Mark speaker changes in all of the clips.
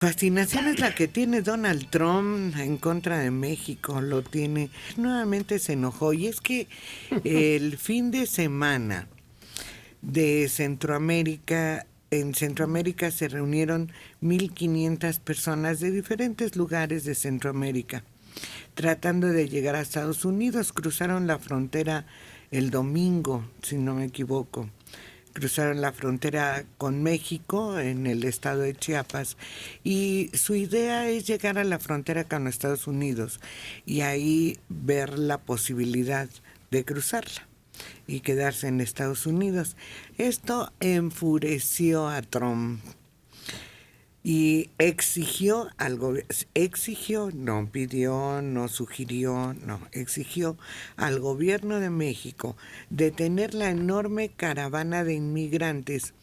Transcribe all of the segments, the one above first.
Speaker 1: Fascinación es la que tiene Donald Trump en contra de México, lo tiene. Nuevamente se enojó y es que el fin de semana de Centroamérica, en Centroamérica se reunieron 1,500 personas de diferentes lugares de Centroamérica, tratando de llegar a Estados Unidos. Cruzaron la frontera el domingo, si no me equivoco. Cruzaron la frontera con México en el estado de Chiapas y su idea es llegar a la frontera con Estados Unidos y ahí ver la posibilidad de cruzarla y quedarse en Estados Unidos. Esto enfureció a Trump y exigió al no pidió, no sugirió, no, exigió al gobierno de México detener la enorme caravana de inmigrantes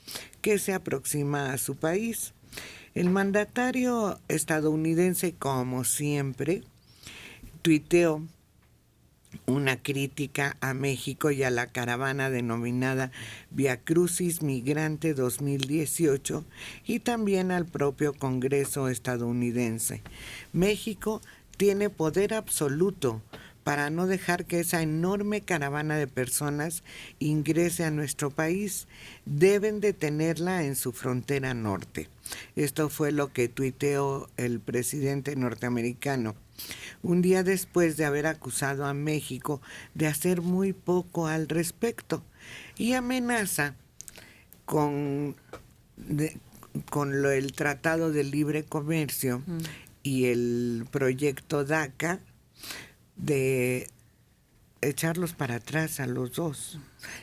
Speaker 1: que se aproxima a su país. El mandatario estadounidense, como siempre, tuiteó una crítica a México y a la caravana denominada Via Crucis Migrante 2018 y también al propio Congreso estadounidense. México tiene poder absoluto para no dejar que esa enorme caravana de personas ingrese a nuestro país. Deben detenerla en su frontera norte. Esto fue lo que tuiteó el presidente norteamericano un día después de haber acusado a México de hacer muy poco al respecto y amenaza con el Tratado de Libre Comercio y el proyecto DACA de echarlos para atrás a los dos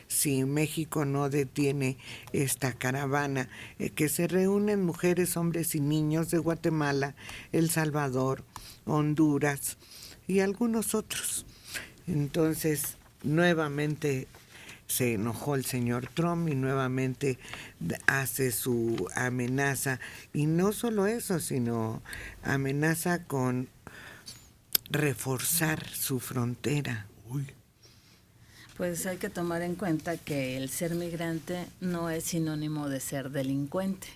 Speaker 1: si México no detiene esta caravana que se reúnen mujeres, hombres y niños de Guatemala, El Salvador, Honduras y algunos otros. Entonces, nuevamente se enojó el señor Trump y nuevamente hace su amenaza. Y no solo eso, sino amenaza con reforzar su frontera. Uy.
Speaker 2: Pues hay que tomar en cuenta que el ser migrante no es sinónimo de ser delincuente.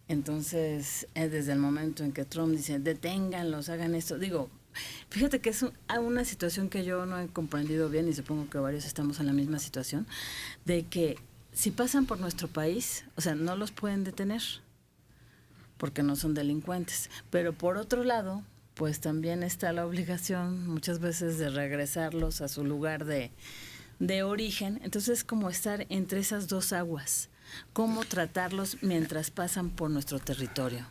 Speaker 2: Entonces, desde el momento en que Trump dice, deténganlos, hagan esto, digo, fíjate que es una situación que yo no he comprendido bien y supongo que varios estamos en la misma situación, de que si pasan por nuestro país, o sea, no los pueden detener porque no son delincuentes, pero por otro lado, pues también está la obligación muchas veces de regresarlos a su lugar de origen. Entonces es como estar entre esas dos aguas. ¿Cómo tratarlos mientras pasan por nuestro territorio?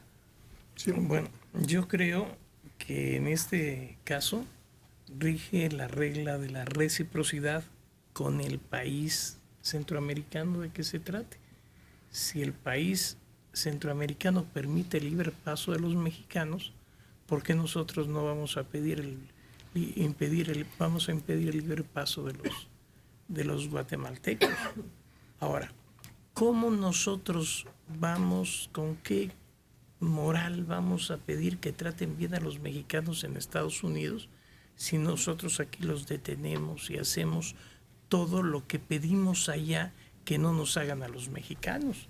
Speaker 3: Sí, bueno, yo creo que en este caso rige la regla de la reciprocidad con el país centroamericano de que se trate. Si el país centroamericano permite el libre paso de los mexicanos, ¿por qué nosotros no vamos a impedir el libre paso de los guatemaltecos? Ahora, ¿cómo nosotros con qué moral vamos a pedir que traten bien a los mexicanos en Estados Unidos si nosotros aquí los detenemos y hacemos todo lo que pedimos allá que no nos hagan a los mexicanos?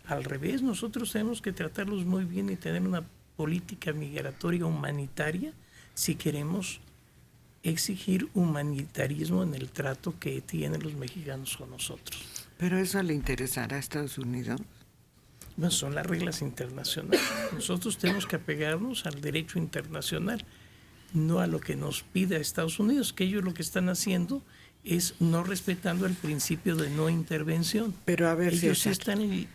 Speaker 3: Al revés, nosotros tenemos que tratarlos muy bien y tener una política migratoria humanitaria si queremos exigir humanitarismo en el trato que tienen los mexicanos con nosotros.
Speaker 1: ¿Pero eso le interesará a Estados Unidos?
Speaker 3: Bueno, son las reglas internacionales. Nosotros tenemos que apegarnos al derecho internacional, no a lo que nos pide Estados Unidos, que ellos lo que están haciendo es no respetando el principio de no intervención.
Speaker 1: Pero a ver,
Speaker 3: ellos están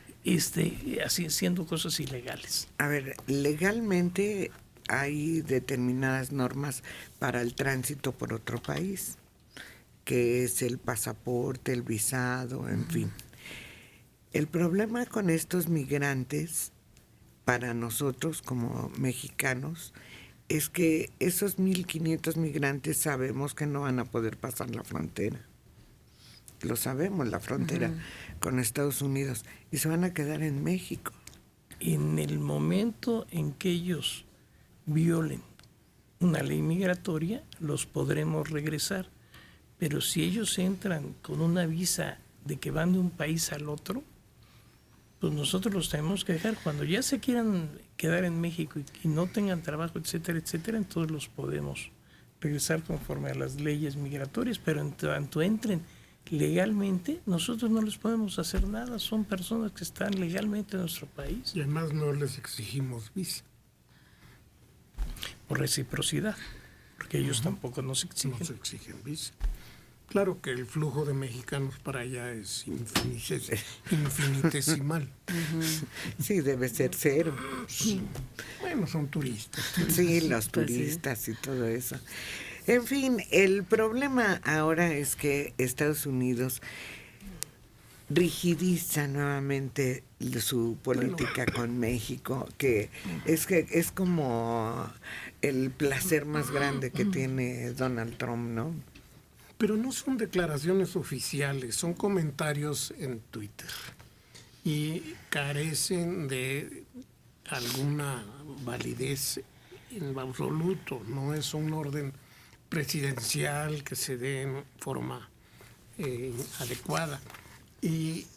Speaker 3: haciendo cosas ilegales.
Speaker 1: A ver, legalmente hay determinadas normas para el tránsito por otro país, que es el pasaporte, el visado, en fin. El problema con estos migrantes, para nosotros como mexicanos, es que esos 1,500 migrantes sabemos que no van a poder pasar la frontera. Lo sabemos, la frontera con Estados Unidos, y se van a quedar en México.
Speaker 3: En el momento en que ellos violen una ley migratoria, los podremos regresar. Pero si ellos entran con una visa de que van de un país al otro, pues nosotros los tenemos que dejar. Cuando ya se quieran quedar en México y no tengan trabajo, etcétera, etcétera, entonces los podemos regresar conforme a las leyes migratorias, pero en tanto entren legalmente, nosotros no les podemos hacer nada. Son personas que están legalmente en nuestro país.
Speaker 4: Y además no les exigimos visa.
Speaker 3: Por reciprocidad, porque ellos tampoco nos exigen.
Speaker 4: No se exigen visa. Claro que el flujo de mexicanos para allá es infinitesimal.
Speaker 1: Sí, debe ser cero.
Speaker 4: Sí. Bueno, son turistas.
Speaker 1: Sí, los turistas y todo eso. En fin, el problema ahora es que Estados Unidos rigidiza nuevamente su política con México, que es como el placer más grande que tiene Donald Trump, ¿no?
Speaker 4: Pero no son declaraciones oficiales, son comentarios en Twitter y carecen de alguna validez en absoluto. No es un orden presidencial que se dé en forma adecuada. Y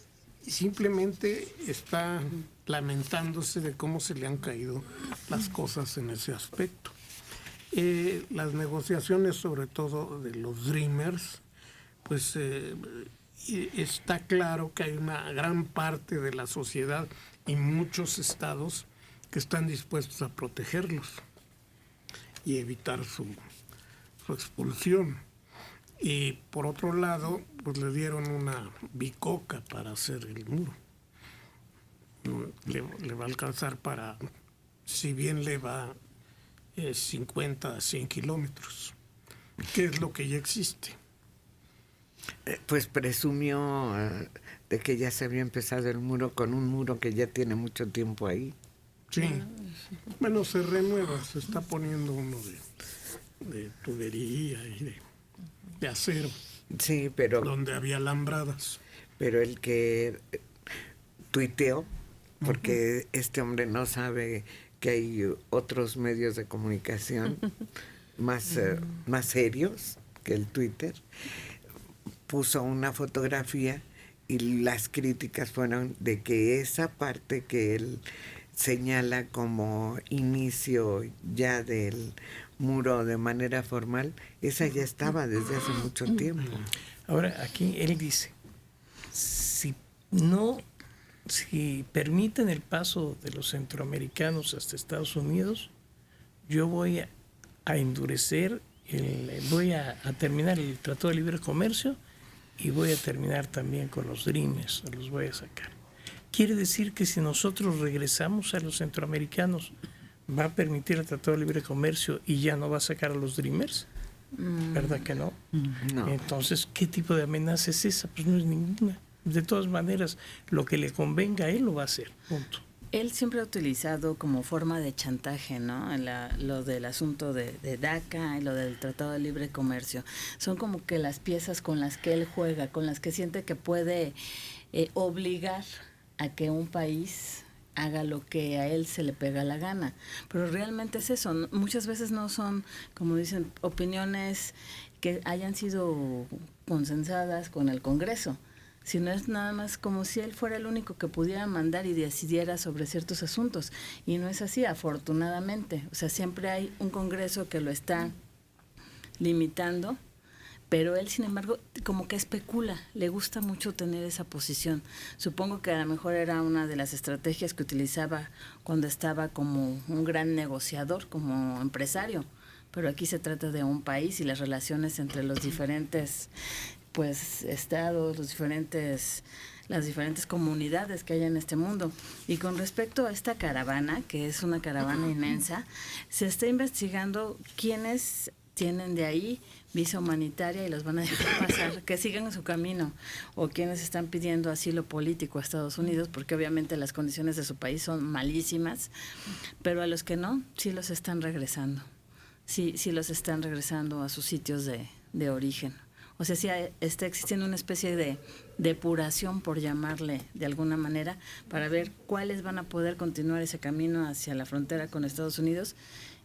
Speaker 4: simplemente está lamentándose de cómo se le han caído las cosas en ese aspecto. Las negociaciones, sobre todo de los Dreamers, pues está claro que hay una gran parte de la sociedad y muchos estados que están dispuestos a protegerlos y evitar su expulsión. Y por otro lado, pues le dieron una bicoca para hacer el muro. Le va a alcanzar para, si bien le va 50 a 100 kilómetros, que es lo que ya existe.
Speaker 1: Pues presumió de que ya se había empezado el muro con un muro que ya tiene mucho tiempo ahí.
Speaker 4: Sí, bueno, se renueva, se está poniendo uno de tubería y de acero.
Speaker 1: Sí, pero
Speaker 4: donde había alambradas.
Speaker 1: Pero el que tuiteó, porque este hombre no sabe que hay otros medios de comunicación más serios que el Twitter, puso una fotografía y las críticas fueron de que esa parte que él señala como inicio ya del muro de manera formal, esa ya estaba desde hace mucho tiempo.
Speaker 3: Ahora, aquí él dice, si permiten el paso de los centroamericanos hasta Estados Unidos, yo voy a endurecer, voy a terminar el Tratado de Libre Comercio y voy a terminar también con los Dreamers, los voy a sacar. Quiere decir que si nosotros regresamos a los centroamericanos, ¿va a permitir el Tratado de Libre Comercio y ya no va a sacar a los Dreamers? ¿Verdad que no?
Speaker 1: No.
Speaker 3: Entonces, ¿qué tipo de amenaza es esa? Pues no es ninguna. De todas maneras, lo que le convenga a él lo va a hacer, punto.
Speaker 2: Él siempre ha utilizado como forma de chantaje, ¿no? Lo del asunto de DACA y lo del Tratado de Libre Comercio. Son como que las piezas con las que él juega, con las que siente que puede obligar a que un país haga lo que a él se le pega la gana. Pero realmente es eso. Muchas veces no son, como dicen, opiniones que hayan sido consensadas con el Congreso, sino es nada más como si él fuera el único que pudiera mandar y decidiera sobre ciertos asuntos. Y no es así, afortunadamente. O sea, siempre hay un Congreso que lo está limitando, pero él, sin embargo, como que especula, le gusta mucho tener esa posición. Supongo que a lo mejor era una de las estrategias que utilizaba cuando estaba como un gran negociador, como empresario, pero aquí se trata de un país y las relaciones entre los diferentes estados, las diferentes comunidades que hay en este mundo. Y con respecto a esta caravana, que es una caravana inmensa, se está investigando quiénes tienen de ahí visa humanitaria y los van a dejar pasar, que sigan su camino, o quienes están pidiendo asilo político a Estados Unidos, porque obviamente las condiciones de su país son malísimas, pero a los que no, sí los están regresando. Sí los están regresando a sus sitios de origen. O sea, sí está existiendo una especie de depuración, por llamarle de alguna manera, para ver cuáles van a poder continuar ese camino hacia la frontera con Estados Unidos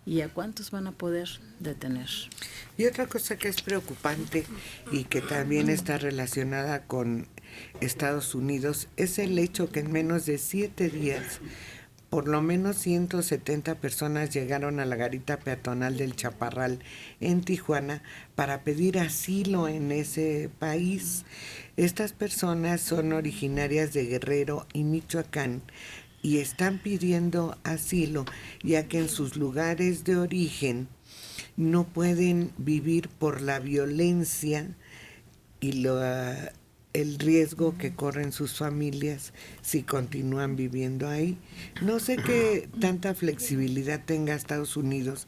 Speaker 2: y a cuántos van a poder detener.
Speaker 1: Y otra cosa que es preocupante y que también está relacionada con Estados Unidos es el hecho que en menos de 7 días por lo menos 170 personas llegaron a la garita peatonal del Chaparral en Tijuana para pedir asilo en ese país. Estas personas son originarias de Guerrero y Michoacán y están pidiendo asilo ya que en sus lugares de origen no pueden vivir por la violencia y el riesgo que corren sus familias si continúan viviendo ahí. No sé qué tanta flexibilidad tenga Estados Unidos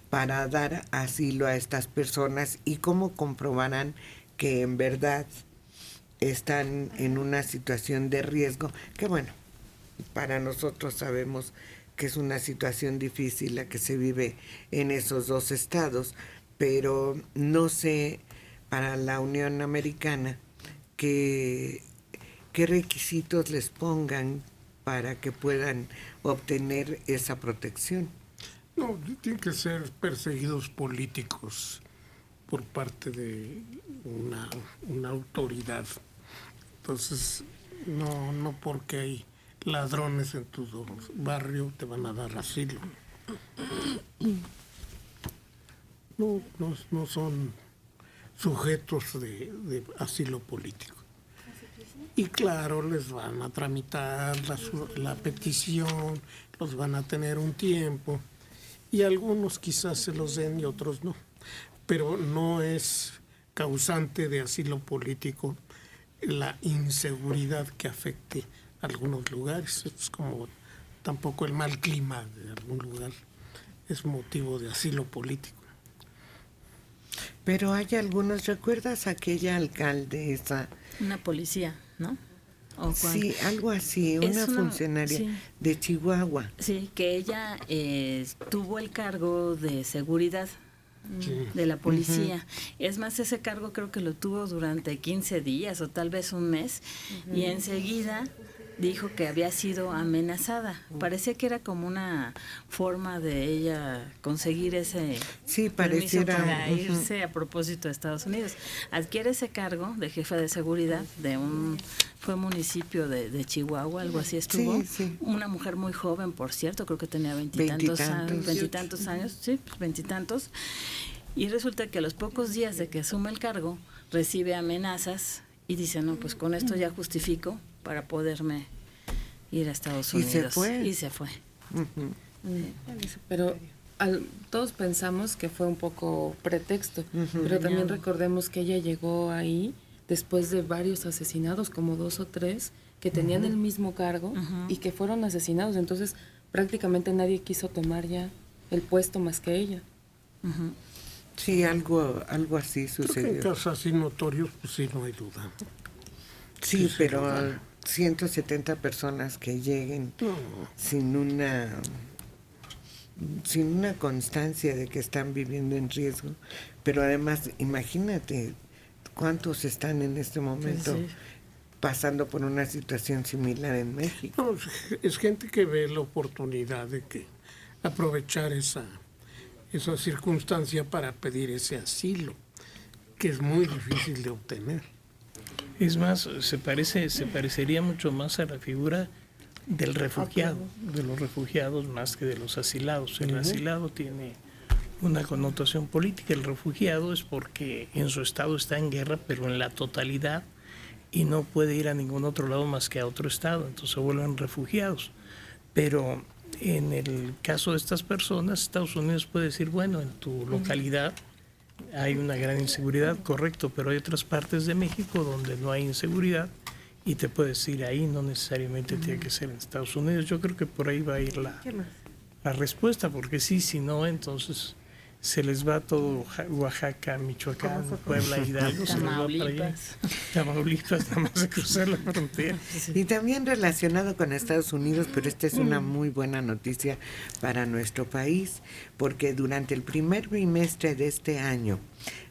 Speaker 1: para dar asilo a estas personas y cómo comprobarán que en verdad están en una situación de riesgo, que bueno, para nosotros sabemos que es una situación difícil la que se vive en esos dos estados, pero no sé para la Unión Americana qué requisitos les pongan para que puedan obtener esa protección.
Speaker 4: No, tienen que ser perseguidos políticos por parte de una autoridad. Entonces, no porque hay ladrones en tu barrio te van a dar asilo. No son sujetos de asilo político. Y claro, les van a tramitar la petición, los van a tener un tiempo, y algunos quizás se los den y otros no. Pero no es causante de asilo político la inseguridad que afecte a algunos lugares. Es como tampoco el mal clima de algún lugar es motivo de asilo político.
Speaker 1: Pero hay algunos, ¿recuerdas aquella alcaldesa?
Speaker 2: Una policía, ¿no?
Speaker 1: Sí, algo así, una funcionaria de Chihuahua.
Speaker 2: Sí, que ella tuvo el cargo de seguridad de la policía. Es más, ese cargo creo que lo tuvo durante 15 días o tal vez un mes, y enseguida dijo que había sido amenazada. Parecía que era como una forma de ella conseguir ese permiso para irse a propósito de Estados Unidos. Adquiere ese cargo de jefa de seguridad de fue municipio de Chihuahua, algo así estuvo.
Speaker 1: Sí.
Speaker 2: Una mujer muy joven, por cierto, creo que tenía veintitantos años, sí, veintitantos. Y resulta que a los pocos días de que asume el cargo, recibe amenazas y dice, no, pues con esto ya justifico para poderme ir a Estados Unidos. Y se fue.
Speaker 5: Pero todos pensamos que fue un poco pretexto, pero también recordemos que ella llegó ahí después de varios asesinados, como 2 o 3, que tenían el mismo cargo y que fueron asesinados. Entonces prácticamente nadie quiso tomar ya el puesto más que ella.
Speaker 1: Sí, algo así sucedió.
Speaker 4: En casos así notorios, pues sí, no hay duda.
Speaker 1: Sí, pero 170 personas que lleguen sin una constancia de que están viviendo en riesgo, pero además imagínate cuántos están en este momento pasando por una situación similar en México.
Speaker 4: No, es gente que ve la oportunidad de que aprovechar esa circunstancia para pedir ese asilo, que es muy difícil de obtener.
Speaker 3: Es más, se parecería mucho más a la figura del refugiado, de los refugiados más que de los asilados. El asilado tiene una connotación política, el refugiado es porque en su estado está en guerra, pero en la totalidad, y no puede ir a ningún otro lado más que a otro estado, entonces se vuelven refugiados. Pero en el caso de estas personas, Estados Unidos puede decir, bueno, en tu localidad hay una gran inseguridad, correcto, pero hay otras partes de México donde no hay inseguridad y te puedes ir ahí, no necesariamente tiene que ser en Estados Unidos. Yo creo que por ahí va a ir la respuesta, porque si no, entonces se les va todo Oaxaca, Michoacán, Puebla, Hidalgo, se les va para allá. Tamaulipas, nada más de cruzar la frontera.
Speaker 1: Y también relacionado con Estados Unidos, pero esta es una muy buena noticia para nuestro país, porque durante el primer bimestre de este año,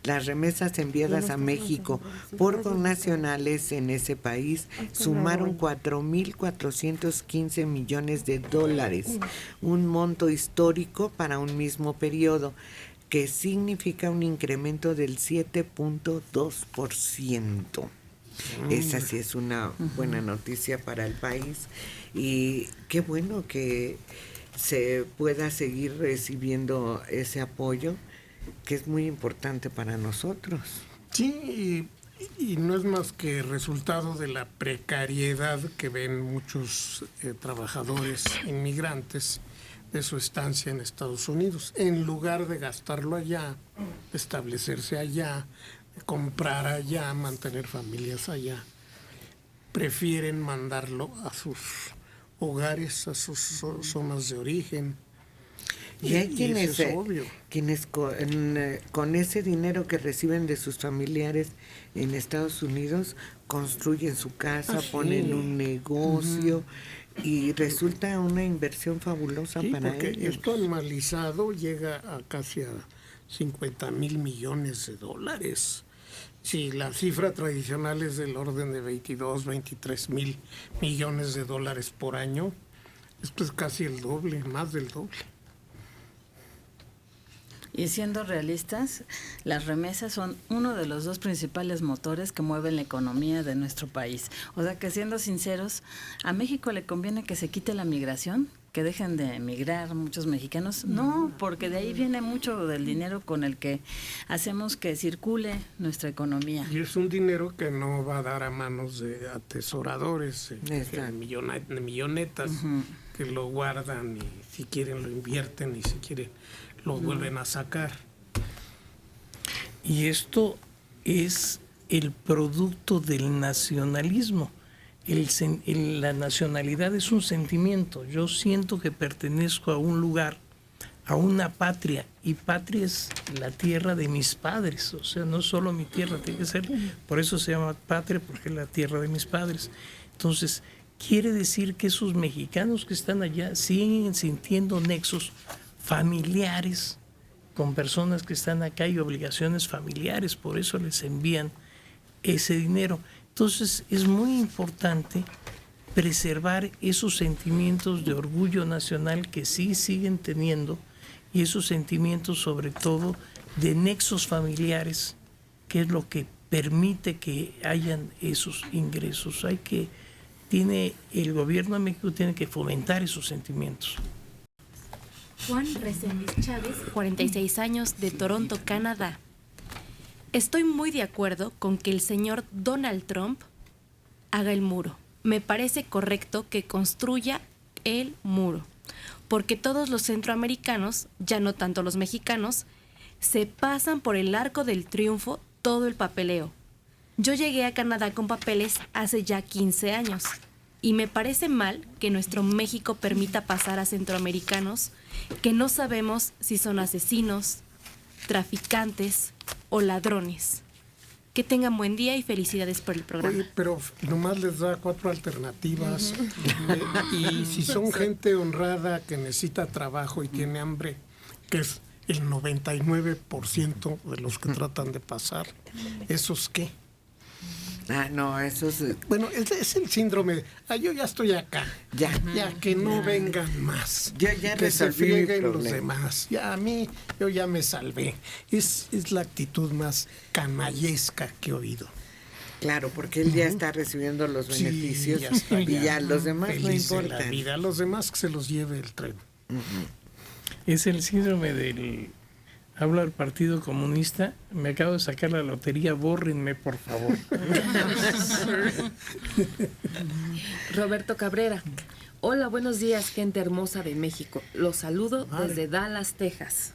Speaker 1: las remesas enviadas a México por connacionales en ese país sumaron 4.415 millones de dólares, un monto histórico para un mismo periodo, que significa un incremento del 7.2%. Esa sí es una buena noticia para el país y qué bueno que se pueda seguir recibiendo ese apoyo que es muy importante para nosotros.
Speaker 4: Sí, y no es más que resultado de la precariedad que ven muchos trabajadores inmigrantes de su estancia en Estados Unidos. En lugar de gastarlo allá, establecerse allá, comprar allá, mantener familias allá, prefieren mandarlo a sus hogares, a sus zonas de origen.
Speaker 1: Y hay quienes,
Speaker 4: eso es obvio.
Speaker 1: quienes con ese dinero que reciben de sus familiares en Estados Unidos construyen su casa, ponen un negocio y resulta una inversión fabulosa para
Speaker 4: porque
Speaker 1: ellos.
Speaker 4: esto anualizado llega a casi a 50,000 millones de dólares. Si la cifra tradicional es del orden de 22, 23 mil millones de dólares por año, esto es casi el doble, más del doble.
Speaker 2: Y siendo realistas, las remesas son uno de los dos principales motores que mueven la economía de nuestro país. O sea que siendo sinceros, a México le conviene que se quite la migración, que dejen de emigrar muchos mexicanos. No, porque de ahí viene mucho del dinero con el que hacemos que circule nuestra economía.
Speaker 4: Y es un dinero que no va a dar a manos de atesoradores, de millonetas, que lo guardan y si quieren lo invierten y si quieren lo vuelven a sacar.
Speaker 3: Y esto es el producto del nacionalismo. La nacionalidad es un sentimiento. Yo siento que pertenezco a un lugar, a una patria, y patria es la tierra de mis padres. O sea, no solo mi tierra, tiene que ser, por eso se llama patria, porque es la tierra de mis padres. Entonces, quiere decir que esos mexicanos que están allá siguen sintiendo nexos familiares con personas que están acá y obligaciones familiares, por eso les envían ese dinero. Entonces es muy importante preservar esos sentimientos de orgullo nacional que sí siguen teniendo y esos sentimientos sobre todo de nexos familiares, que es lo que permite que hayan esos ingresos. El gobierno de México tiene que fomentar esos sentimientos.
Speaker 6: Juan Reséndiz Chávez, 46 años, de Toronto, Canadá. Estoy muy de acuerdo con que el señor Donald Trump haga el muro. Me parece correcto que construya el muro, porque todos los centroamericanos, ya no tanto los mexicanos, se pasan por el Arco del Triunfo todo el papeleo. Yo llegué a Canadá con papeles hace ya 15 años. Y me parece mal que nuestro México permita pasar a centroamericanos que no sabemos si son asesinos, traficantes o ladrones. Que tengan buen día y felicidades por el programa.
Speaker 4: Oye, pero nomás les da 4 alternativas. Y si son gente honrada que necesita trabajo y tiene hambre, que es el 99% de los que tratan de pasar, ¿esos qué?
Speaker 1: No, eso es...
Speaker 4: Bueno, es el síndrome. Yo ya estoy acá. Ya que no vengan más.
Speaker 1: Ya
Speaker 4: que se
Speaker 1: resolví mi
Speaker 4: frieguen los
Speaker 1: problema.
Speaker 4: demás. Yo ya me salvé. Es la actitud más canallesca que he oído.
Speaker 1: Claro, porque él ya está recibiendo los beneficios
Speaker 4: ya está,
Speaker 1: y ya los demás no
Speaker 4: feliz de la
Speaker 1: importan.
Speaker 4: vida. A los demás que se los lleve el tren.
Speaker 3: Es el síndrome del... Hablo al Partido Comunista, me acabo de sacar la lotería, bórrenme, por favor.
Speaker 5: Roberto Cabrera. Hola, buenos días, gente hermosa de México. Los saludo desde Dallas, Texas.